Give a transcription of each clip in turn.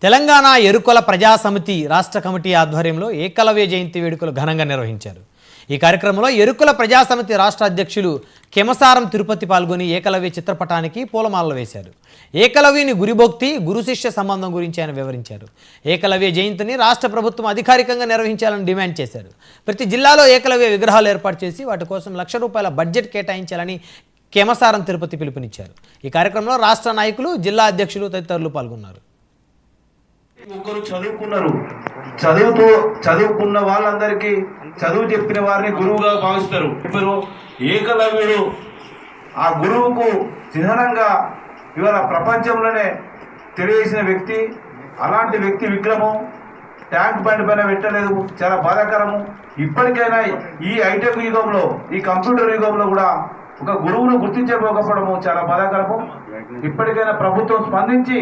తెలంగాణ ఎరుకల ప్రజా సమితి రాష్ట్ర కమిటీ ఆధ్వర్యంలో ఏకలవ్య జయంతి వేడుకలు ఘనంగా నిర్వహించారు. ఈ కార్యక్రమంలో ఎరుకల ప్రజా సమితి రాష్ట్ర అధ్యక్షులు కెమసారం తిరుపతి పాల్గొని ఏకలవ్య చిత్రపటానికి పూలమాలలు వేశారు. ఏకలవ్యుని గురుభక్తి గురు శిష్య సంబంధం గురించి ఆయన వివరించారు. ఏకలవ్య జయంతిని రాష్ట్ర ప్రభుత్వం అధికారికంగా నిర్వహించాలని డిమాండ్ చేశారు. ప్రతి జిల్లాలో ఏకలవ్య విగ్రహాలు ఏర్పాటు చేసి వాటి కోసం ₹1,00,000 బడ్జెట్ కేటాయించాలని కెమసారం తిరుపతి పిలుపునిచ్చారు. ఈ కార్యక్రమంలో రాష్ట్ర నాయకులు, జిల్లా అధ్యక్షులు తదితరులు పాల్గొన్నారు. ఒకరు చదువుకున్న వాళ్ళందరికీ చదువు చెప్పిన వారిని గురువుగా భావిస్తారు. ఇప్పుడు ఏకలవ్యుడు ఆ గురువుకు చిహ్నంగా ఇవాళ ప్రపంచంలోనే తెలియజేసిన వ్యక్తి. అలాంటి వ్యక్తి విగ్రహం ట్యాంక్ బండ్ పైన పెట్టలేదు, చాలా బాధాకరము. ఇప్పటికైనా ఈ హైటెక్ యుగంలో, ఈ కంప్యూటర్ యుగంలో కూడా ఒక గురువును గుర్తించకపోవడము చాలా బాధాకరము. ఇప్పటికైనా ప్రభుత్వం స్పందించి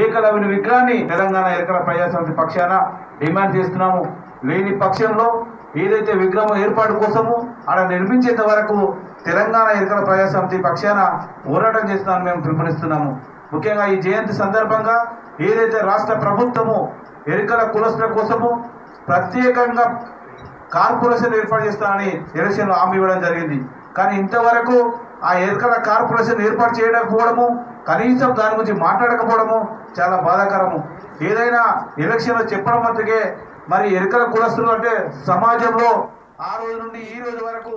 ఏకలవ్యుని విగ్రహాన్ని తెలంగాణ ఎరుకల ప్రజా సమితి పక్షాన డిమాండ్ చేస్తున్నాము. లేని పక్షంలో ఏదైతే విగ్రహం ఏర్పాటు కోసము ఆడ నిర్మించేంత వరకు తెలంగాణ ఎరుకల ప్రజా సమితి పక్షాన పోరాటం చేస్తున్నామని మేము పిలుపునిస్తున్నాము. ముఖ్యంగా ఈ జయంతి సందర్భంగా ఏదైతే రాష్ట్ర ప్రభుత్వము ఎరుకల కులస్తుల కోసము ప్రత్యేకంగా కార్పొరేషన్ ఏర్పాటు చేస్తామని ఎలక్షన్లో హామీ ఇవ్వడం జరిగింది. కానీ ఇంతవరకు ఆ ఎరుకల కార్పొరేషన్ ఏర్పాటు చేయకపోవడము, కనీసం దాని గురించి మాట్లాడకపోవడము చాలా బాధాకరము. ఏదైనా ఎలక్షన్లో చెప్పడం మట్టుకే మరి ఎరుకల కులస్తులు అంటే సమాజంలో ఆ రోజు నుండి ఈ రోజు వరకు